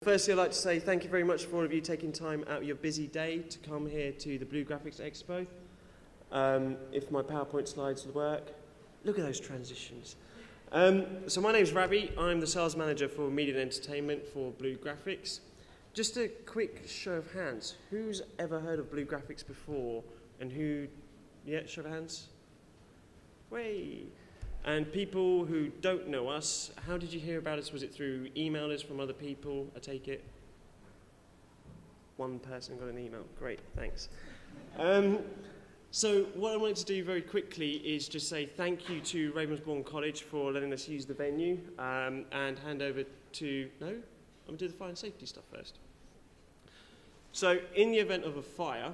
Firstly, I'd like to say thank you very much for all of you taking time out of your busy day to come here to the bluegfx Expo. If my PowerPoint slides work, look at those transitions. So my name's Ravi. I'm the sales manager for media and entertainment for bluegfx. Just a quick show of hands. Who's ever heard of bluegfx before? And who, yeah, show of hands? Way. And people who don't know us, how did you hear about us? Was it through emailers from other people, I take it? One person got an email. Great, thanks. So what I wanted to do very quickly is just say thank you to Ravensbourne College for letting us use the venue and hand over to... No? I'm going to do the fire and safety stuff first. So in the event of a fire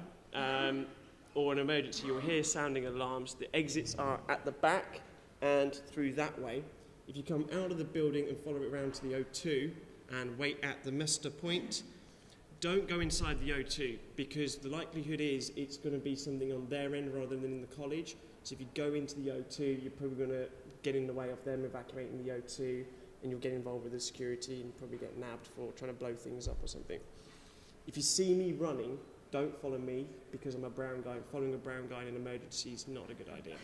or an emergency, you'll hear sounding alarms. The exits are at the back and through that way. If you come out of the building and follow it around to the O2 and wait at the muster point, don't go inside the O2 because the likelihood is it's going to be something on their end rather than in the college. So if you go into the O2, you're probably going to get in the way of them evacuating the O2 and you'll get involved with the security and probably get nabbed for trying to blow things up or something. If you see me running, don't follow me because I'm a brown guy. Following a brown guy in an emergency is not a good idea.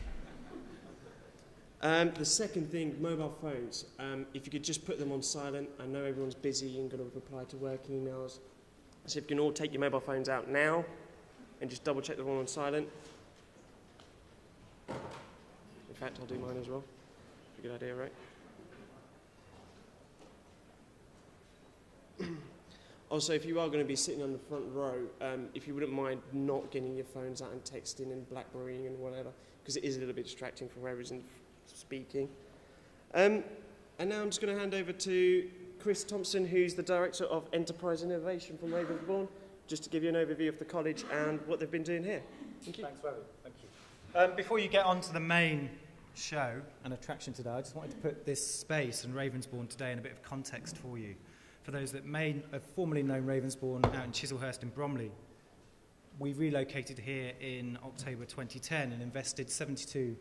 The second thing, mobile phones. If you could just put them on silent. I know everyone's busy and got to reply to work emails. So if you can all take your mobile phones out now and just double check the one on silent. In fact, I'll do mine as well. A good idea, right? Also, if you are going to be sitting on the front row, if you wouldn't mind not getting your phones out and texting and BlackBerrying and whatever, because it is a little bit distracting for whoever's speaking. And now I'm just going to hand over to Chris Thompson, who's the Director of Enterprise Innovation from Ravensbourne, just to give you an overview of the college and what they've been doing here. Thank you. Thanks, Ravi. Thank you. Before you get on to the main show and attraction today, I just wanted to put this space and Ravensbourne today in a bit of context for you. For those that may have formerly known Ravensbourne out in Chislehurst in Bromley, we relocated here in October 2010 and invested £72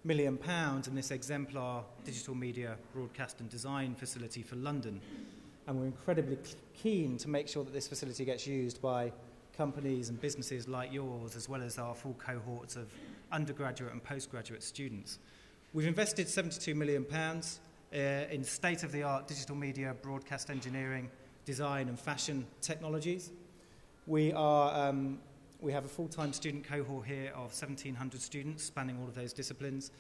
million in this exemplar digital media broadcast and design facility for London. And we're incredibly keen to make sure that this facility gets used by companies and businesses like yours, as well as our full cohorts of undergraduate and postgraduate students. We've invested £72 million in state-of-the-art digital media, broadcast engineering, design and fashion technologies. We have a full-time student cohort here of 1,700 students spanning all of those disciplines.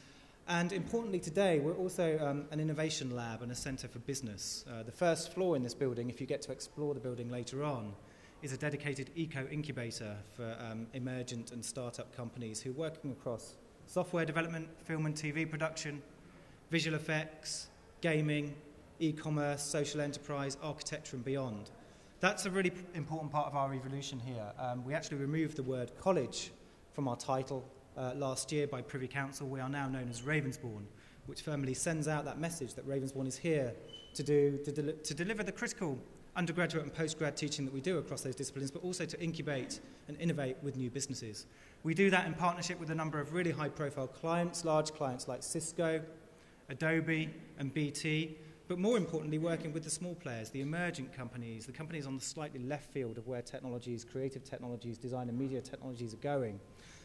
And importantly today, we're also an innovation lab and a centre for business. The first floor in this building, if you get to explore the building later on, is a dedicated eco-incubator for emergent and start-up companies who are working across software development, film and TV production, visual effects, gaming, e-commerce, social enterprise, architecture and beyond. That's a really important part of our evolution here. We actually removed the word college from our title last year by Privy Council. We are now known as Ravensbourne, which firmly sends out that message that Ravensbourne is here to deliver the critical undergraduate and postgrad teaching that we do across those disciplines, but also to incubate and innovate with new businesses. We do that in partnership with a number of really high-profile clients, large clients like Cisco, Adobe and BT, but more importantly, working with the small players, the emergent companies, the companies on the slightly left field of where technologies, creative technologies, design and media technologies are going.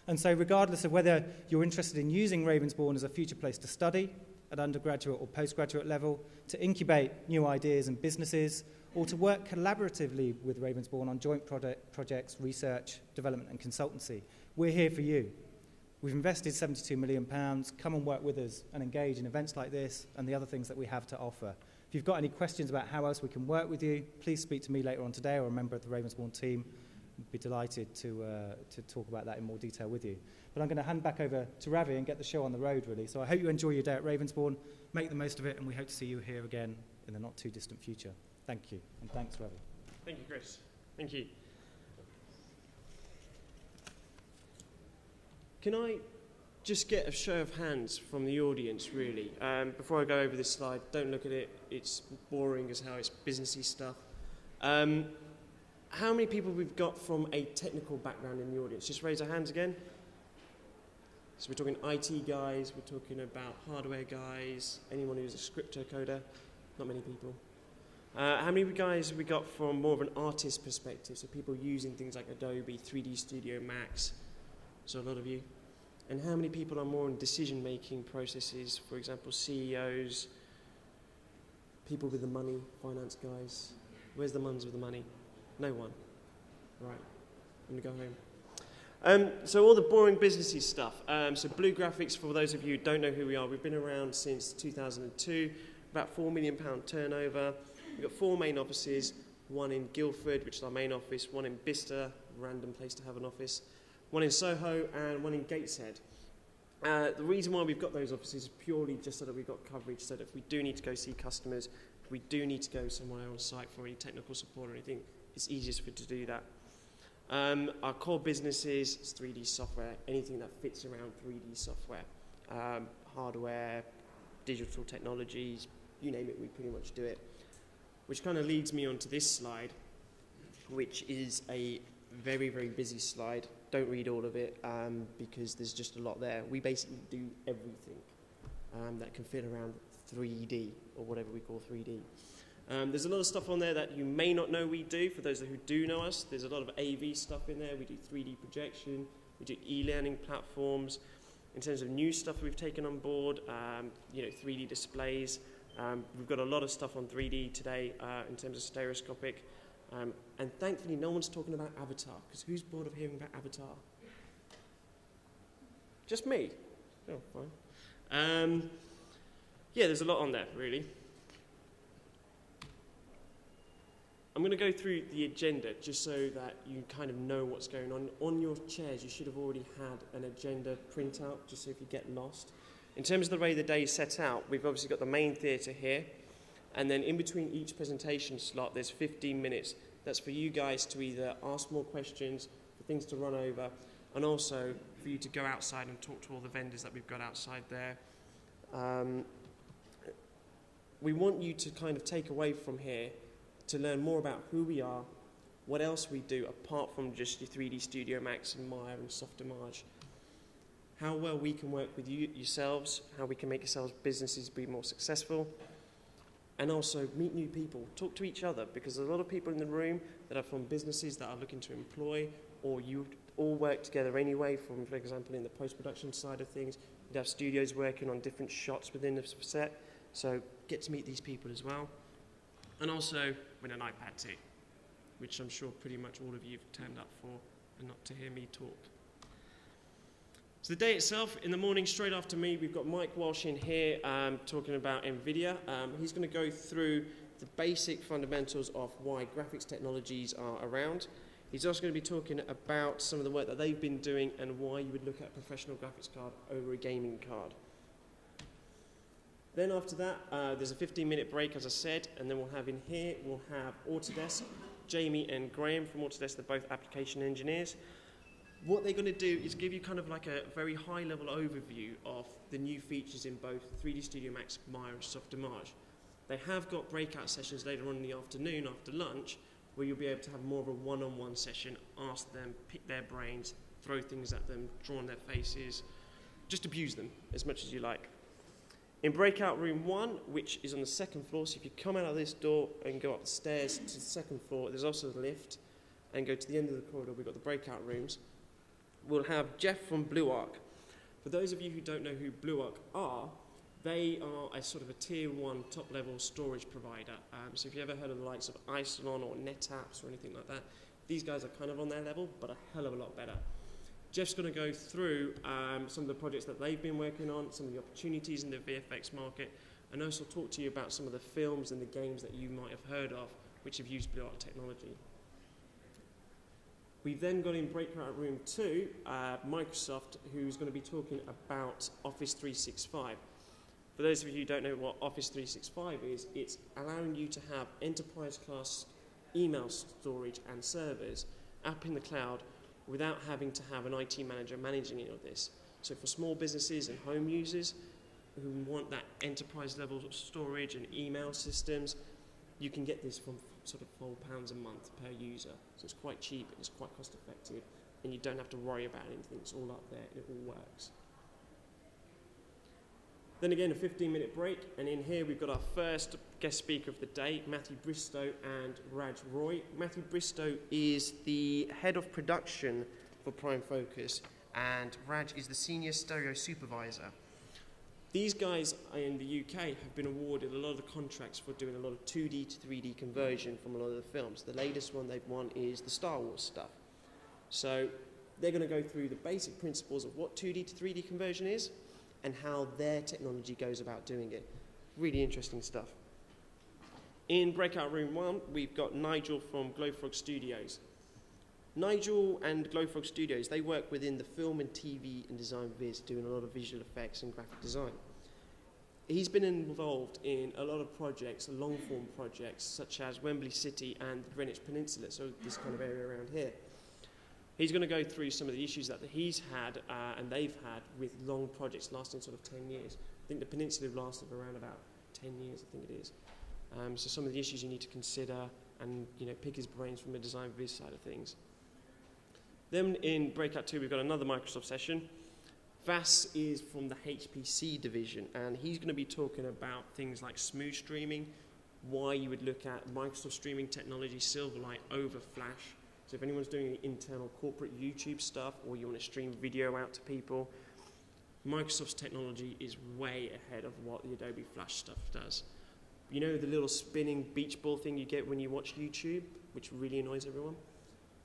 And so regardless of whether you're interested in using Ravensbourne as a future place to study at undergraduate or postgraduate level, to incubate new ideas and businesses, or to work collaboratively with Ravensbourne on joint projects, research, development and consultancy, we're here for you. We've invested £72 million. Come and work with us and engage in events like this and the other things that we have to offer. If you've got any questions about how else we can work with you, please speak to me later on today or a member of the Ravensbourne team. I'd be delighted to talk about that in more detail with you. But I'm going to hand back over to Ravi and get the show on the road, really. So I hope you enjoy your day at Ravensbourne, make the most of it, and we hope to see you here again in the not too distant future. Thank you, and thanks, Ravi. Thank you, Chris. Thank you. Can I just get a show of hands from the audience, really? Before I go over this slide, don't look at it. It's boring as how it's businessy stuff. How many people we've got from a technical background in the audience? Just raise your hands again. So we're talking IT guys, we're talking about hardware guys, anyone who's a scripter coder, not many people. How many of you guys have we got from more of an artist perspective? So people using things like Adobe, 3D Studio Max. So a lot of you. And how many people are more in decision-making processes? For example, CEOs, people with the money, finance guys. Where's the mums with the money? No one. Right. I'm going to go home. So all the boring businessy stuff. So bluegfx, for those of you who don't know who we are, we've been around since 2002, about £4 million turnover. We've got 4 main offices, one in Guildford, which is our main office, one in Bicester, random place to have an office, one in Soho, and one in Gateshead. The reason why we've got those offices is purely just so that we've got coverage, so that if we do need to go see customers, if we do need to go somewhere on site for any technical support or anything, it's easiest for to do that. Our core business is 3D software, anything that fits around 3D software, hardware, digital technologies, you name it, we pretty much do it. Which kind of leads me onto this slide, which is a very, very busy slide. Don't read all of it because there's just a lot there. We basically do everything that can fit around 3D, or whatever we call 3D. There's a lot of stuff on there that you may not know we do. For those who do know us, there's a lot of AV stuff in there. We do 3D projection, we do e-learning platforms. In terms of new stuff we've taken on board, 3D displays. We've got a lot of stuff on 3D today in terms of stereoscopic. And thankfully, no one's talking about Avatar, because who's bored of hearing about Avatar? Just me? Oh, fine. There's a lot on there, really. I'm going to go through the agenda just so that you kind of know what's going on. On your chairs, you should have already had an agenda printout, just so if you get lost. In terms of the way the day is set out, we've obviously got the main theatre here, and then in between each presentation slot, there's 15 minutes. That's for you guys to either ask more questions, for things to run over, and also for you to go outside and talk to all the vendors that we've got outside there. We want you to kind of take away from here to learn more about who we are, what else we do apart from just your 3D Studio Max and Maya and Softimage, how well we can work with yourselves, how we can make yourselves businesses be more successful, and also meet new people, talk to each other, because there's a lot of people in the room that are from businesses that are looking to employ, or you all work together anyway, from, for example, in the post-production side of things. You'd have studios working on different shots within the set, so get to meet these people as well. And also win an iPad too, which I'm sure pretty much all of you have turned up for, and not to hear me talk. So the day itself, in the morning, straight after me, we've got Mike Walsh in here talking about NVIDIA. He's going to go through the basic fundamentals of why graphics technologies are around. He's also going to be talking about some of the work that they've been doing and why you would look at a professional graphics card over a gaming card. Then after that, there's a 15-minute break, as I said, and then we'll have in here, we'll have Autodesk, Jamie and Graham from Autodesk. They're both application engineers. What they're going to do is give you kind of like a very high-level overview of the new features in both 3D Studio Max, Maya and Softimage. They have got breakout sessions later on in the afternoon after lunch where you'll be able to have more of a one-on-one session, ask them, pick their brains, throw things at them, draw on their faces, just abuse them as much as you like. In breakout room 1, which is on the 2nd floor, so if you come out of this door and go up the stairs to the 2nd floor, there's also a lift, and go to the end of the corridor, we've got the breakout rooms. We'll have Jeff from BlueArc. For those of you who don't know who BlueArc are, they are a sort of a tier 1 top-level storage provider. So if you ever heard of the likes of Isilon or NetApps or anything like that, these guys are kind of on their level, but a hell of a lot better. Jeff's going to go through some of the projects that they've been working on, some of the opportunities in the VFX market, and also talk to you about some of the films and the games that you might have heard of, which have used BlueArc technology. We've then got in breakout room 2, Microsoft, who's going to be talking about Office 365. For those of you who don't know what Office 365 is, it's allowing you to have enterprise-class email storage and servers up in the cloud without having to have an IT manager managing any of this. So for small businesses and home users who want that enterprise-level storage and email systems, you can get this from sort of £4 a month per user. So it's quite cheap, and it's quite cost-effective, and you don't have to worry about anything. It's all up there, and it all works. Then again, a 15-minute break, and in here we've got our first guest speaker of the day, Matthew Bristow and Raj Roy. Matthew Bristow is the head of production for Prime Focus, and Raj is the senior stereo supervisor. These guys in the UK have been awarded a lot of the contracts for doing a lot of 2D to 3D conversion from a lot of the films. The latest one they've won is the Star Wars stuff. So they're going to go through the basic principles of what 2D to 3D conversion is and how their technology goes about doing it. Really interesting stuff. In breakout room 1, we've got Nigel from Glowfrog Studios. Nigel and Glowfrog Studios, they work within the film and TV and design viz, doing a lot of visual effects and graphic design. He's been involved in a lot of projects, long-form projects, such as Wembley City and the Greenwich Peninsula, so this kind of area around here. He's going to go through some of the issues that he's had and they've had with long projects lasting sort of 10 years. I think the Peninsula lasted around about 10 years, I think it is. So some of the issues you need to consider and pick his brains from the design viz side of things. Then in breakout 2, we've got another Microsoft session. Vas is from the HPC division, and he's going to be talking about things like smooth streaming, why you would look at Microsoft streaming technology, Silverlight over Flash. So if anyone's doing internal corporate YouTube stuff or you want to stream video out to people, Microsoft's technology is way ahead of what the Adobe Flash stuff does. You know the little spinning beach ball thing you get when you watch YouTube, which really annoys everyone?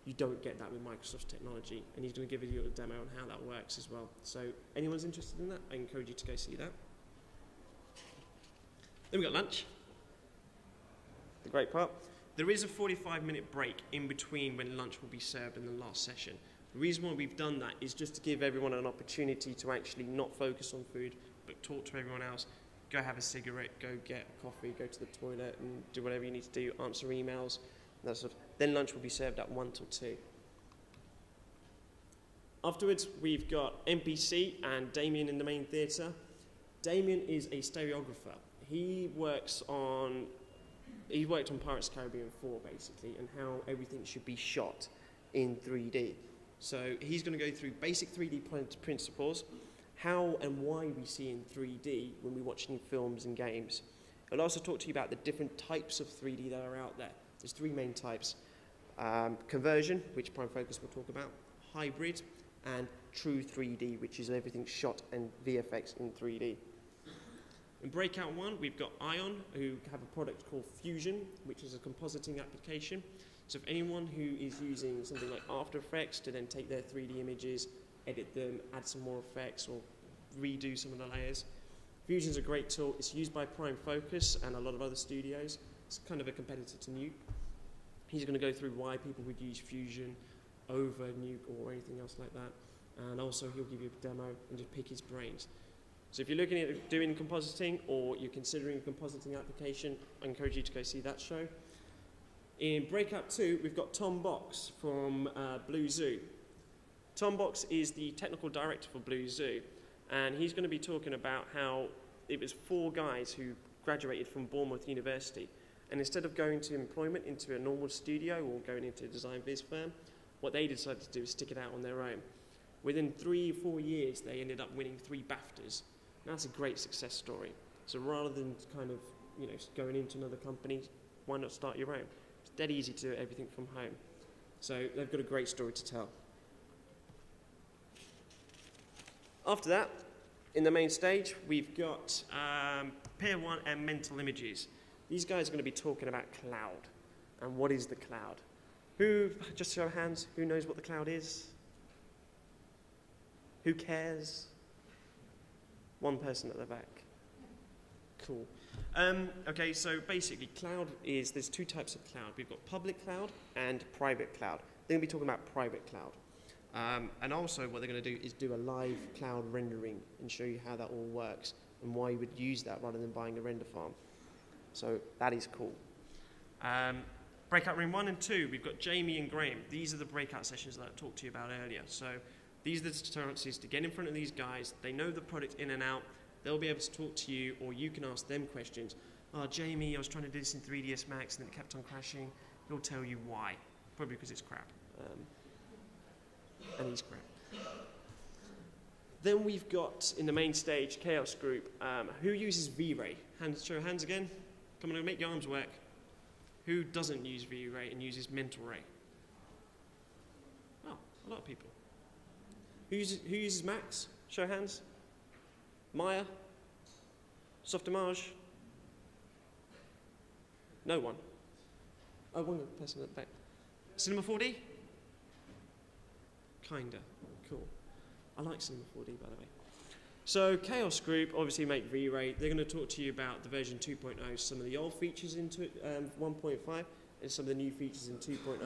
You don't get that with Microsoft's technology, and he's going to give you a demo on how that works as well. So anyone's interested in that, I encourage you to go see that. Then we've got lunch. The great part. There is a 45-minute break in between when lunch will be served in the last session. The reason why we've done that is just to give everyone an opportunity to actually not focus on food, but talk to everyone else, go have a cigarette, go get a coffee, go to the toilet and do whatever you need to do, answer emails, that sort of. Then lunch will be served at 1 till 2. Afterwards, we've got NPC and Damien in the main theatre. Damien is a stereographer. He worked on Pirates of the Caribbean 4, basically, and how everything should be shot in 3D. So he's going to go through basic 3D principles, how and why we see in 3D when we're watching films and games. He'll also talk to you about the different types of 3D that are out there. There's 3 main types. Conversion, which Prime Focus will talk about, hybrid, and true 3D, which is everything shot and VFX in 3D. In breakout 1, we've got Ion, who have a product called Fusion, which is a compositing application. So if anyone who is using something like After Effects to then take their 3D images, edit them, add some more effects, or redo some of the layers, Fusion's a great tool. It's used by Prime Focus and a lot of other studios. It's kind of a competitor to Nuke. He's going to go through why people would use Fusion over Nuke or anything else like that. And also he'll give you a demo and just pick his brains. So if you're looking at doing compositing or you're considering a compositing application, I encourage you to go see that show. In breakout 2, we've got Tom Box from Blue Zoo. Tom Box is the technical director for Blue Zoo, and he's going to be talking about how it was 4 guys who graduated from Bournemouth University, and instead of going to employment into a normal studio or going into a design viz firm, what they decided to do is stick it out on their own. Within 3 or 4 years, they ended up winning 3 BAFTAs. And that's a great success story. So rather than kind of, going into another company, why not start your own? It's dead easy to do everything from home. So they've got a great story to tell. After that, in the main stage, we've got Peer 1 and Mental Images. These guys are going to be talking about cloud. And what is the cloud? Who, just show of hands, who knows what the cloud is? Who cares? One person at the back. Cool. Okay, so basically cloud is, there's 2 types of cloud. We've got public cloud and private cloud. They're going to be talking about private cloud. And also what they're going to do is do a live cloud rendering and show you how that all works and why you would use that rather than buying a render farm. So that is cool. Breakout room 1 and 2, we've got Jamie and Graham. These are the breakout sessions that I talked to you about earlier. So these are the chances to get in front of these guys. They know the product in and out. They'll be able to talk to you, or you can ask them questions. Oh, Jamie, I was trying to do this in 3ds Max and then it kept on crashing. He'll tell you why. Probably because it's crap. And he's crap. Then we've got, in the main stage, Chaos Group. Who uses V-Ray? Show of hands again. Come on, make your arms work. Who doesn't use V-Ray and uses Mental Ray? Oh, a lot of people. Who uses Max? Show of hands. Maya? Softimage? No one. Oh, one person at the back. Cinema 4D? Kinda. Cool. I like Cinema 4D, by the way. So, Chaos Group obviously make V-Ray. They're going to talk to you about the version 2.0, some of the old features into 1.5, and some of the new features in 2.0.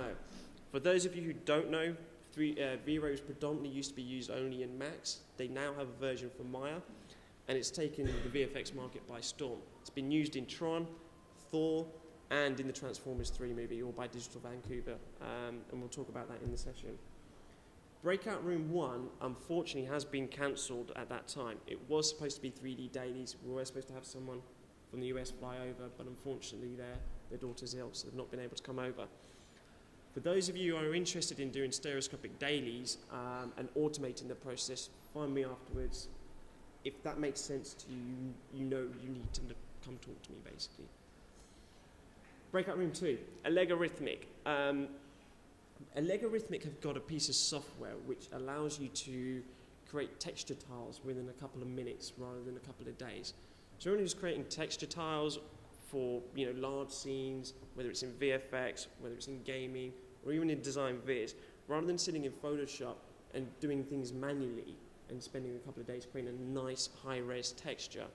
For those of you who don't know, V-Ray was predominantly used to be used only in Max. They now have a version for Maya, and it's taken the VFX market by storm. It's been used in Tron, Thor, and in the Transformers 3 movie, all by Digital Vancouver, and we'll talk about that in the session. Breakout Room 1, unfortunately, has been cancelled at that time. It was supposed to be 3D dailies. We were supposed to have someone from the US fly over, but unfortunately their daughter's ill, so they've not been able to come over. For those of you who are interested in doing stereoscopic dailies and automating the process, find me afterwards. If that makes sense to you, you know you need to come talk to me, basically. Breakout Room 2, Allegorithmic. Allegorithmic have got a piece of software which allows you to create texture tiles within a couple of minutes rather than a couple of days. So anyone who's creating texture tiles for large scenes, whether it's in VFX, whether it's in gaming, or even in design viz, rather than sitting in Photoshop and doing things manually and spending a couple of days creating a nice high-res texture,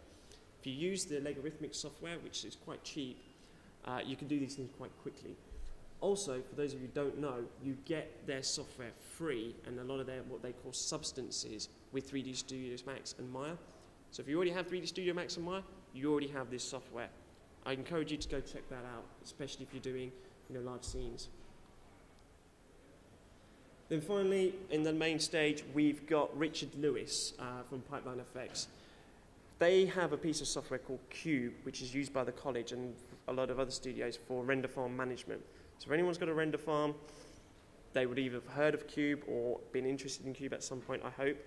if you use the Allegorithmic software, which is quite cheap, you can do these things quite quickly. Also, for those of you who don't know, you get their software free and a lot of their what they call substances with 3D Studio Max and Maya. So if you already have 3D Studio Max and Maya, you already have this software. I encourage you to go check that out, especially if you're doing large scenes. Then finally, in the main stage, we've got Richard Lewis from Pipeline Effects. They have a piece of software called Cube, which is used by the college and a lot of other studios for render farm management. So if anyone's got a render farm, they would either have heard of Cube or been interested in Cube at some point, I hope.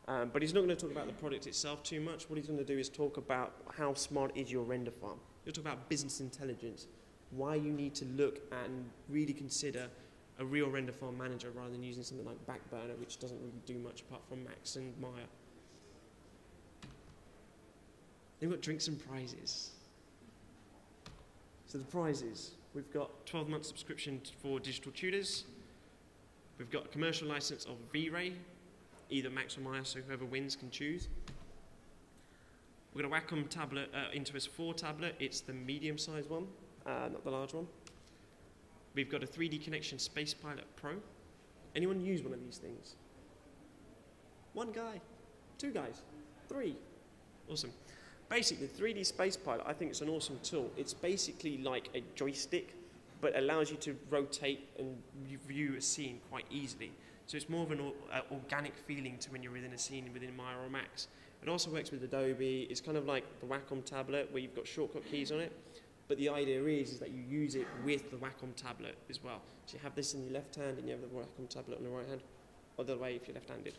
But he's not going to talk about the product itself too much. What he's going to do is talk about how smart is your render farm. He'll talk about business intelligence, why you need to look and really consider a real render farm manager rather than using something like Backburner, which doesn't really do much apart from Max and Maya. Then we've got drinks and prizes. So the prizes. We've got 12-month subscription for digital tutors. We've got a commercial license of V-Ray, either Max or Maya, so whoever wins can choose. We've got a Wacom tablet, Intuos 4 tablet. It's the medium-sized one, not the large one. We've got a 3D Connection Space Pilot Pro. Anyone use one of these things? One guy, two guys, three. Awesome. Basically, the 3D Space Pilot, I think it's an awesome tool. It's basically like a joystick, but allows you to rotate and view a scene quite easily. So it's more of an organic feeling to when you're within a scene within Maya or Max. It also works with Adobe. It's kind of like the Wacom tablet where you've got shortcut keys on it. But the idea is that you use it with the Wacom tablet as well. So you have this in your left hand and you have the Wacom tablet on the right hand. Other way if you're left-handed.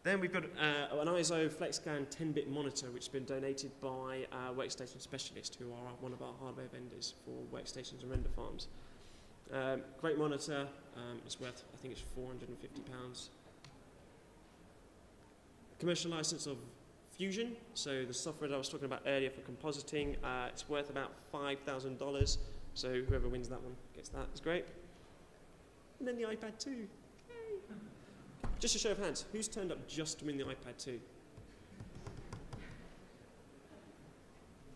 Then we've got an ISO FlexScan 10-bit monitor, which has been donated by Workstation Specialist, who are one of our hardware vendors for workstations and render farms. Great monitor. It's worth, I think it's £450. Commercial license of Fusion, so the software that I was talking about earlier for compositing, it's worth about $5,000. So whoever wins that one gets that. It's great. And then the iPad 2. Just a show of hands, who's turned up just to win the iPad 2?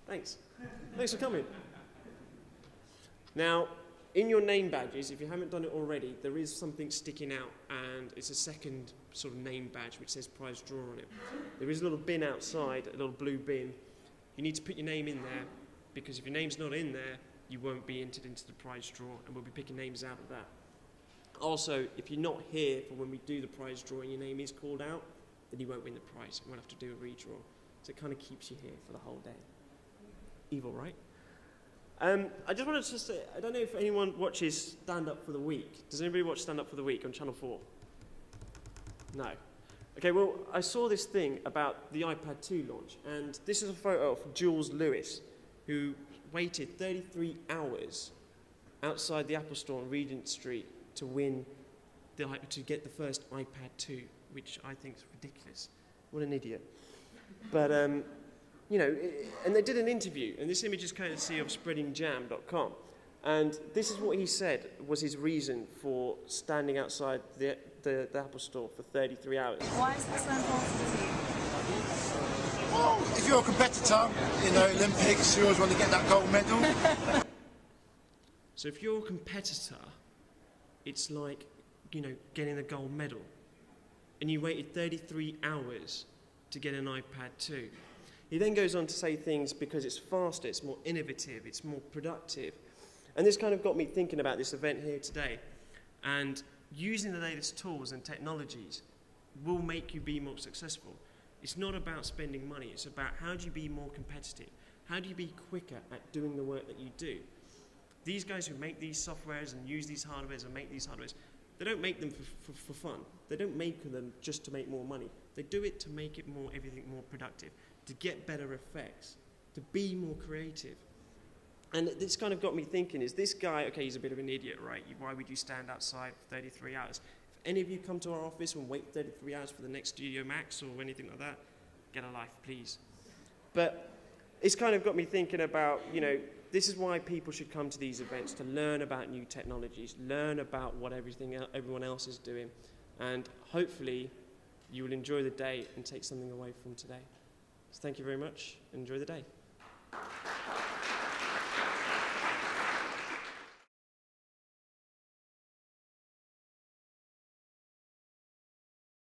Thanks. Thanks for coming. Now, in your name badges, if you haven't done it already, there is something sticking out, and it's a second sort of name badge which says prize draw on it. There is a little bin outside, a little blue bin. You need to put your name in there, because if your name's not in there, you won't be entered into the prize draw, and we'll be picking names out of that. Also, if you're not here for when we do the prize draw and your name is called out, then you won't win the prize. We'll have to do a redraw. So it kind of keeps you here for the whole day. Evil, right? I just wanted to say, I don't know if anyone watches Stand Up for the Week. Does anybody watch Stand Up for the Week on Channel 4? No. Okay, well, I saw this thing about the iPad 2 launch, and this is a photo of Jules Lewis, who waited 33 hours outside the Apple Store on Regent Street to get the first iPad 2, which I think is ridiculous. What an idiot. But, you know, and they did an interview, and this image is courtesy of spreadingjam.com. And this is what he said was his reason for standing outside the Apple Store for 33 hours. Why is this so important to you? Well, if you're a competitor in the Olympics, you always want to get that gold medal. So if you're a competitor, it's like, you know, getting a gold medal. And you waited 33 hours to get an iPad 2. He then goes on to say things because it's faster, it's more innovative, it's more productive. And this kind of got me thinking about this event here today. And using the latest tools and technologies will make you be more successful. It's not about spending money, it's about how do you be more competitive? How do you be quicker at doing the work that you do? These guys who make these softwares and use these hardwares and make these hardwares, they don't make them for fun. They don't make them just to make more money. They do it to make it everything more productive, to get better effects, to be more creative. And this kind of got me thinking, is this guy, okay, he's a bit of an idiot, right? Why would you stand outside for 33 hours? If any of you come to our office and wait 33 hours for the next Studio Max or anything like that, get a life, please. But it's kind of got me thinking about, you know, this is why people should come to these events, to learn about new technologies, learn about what everyone else is doing, and hopefully you will enjoy the day and take something away from today. So thank you very much, and enjoy the day.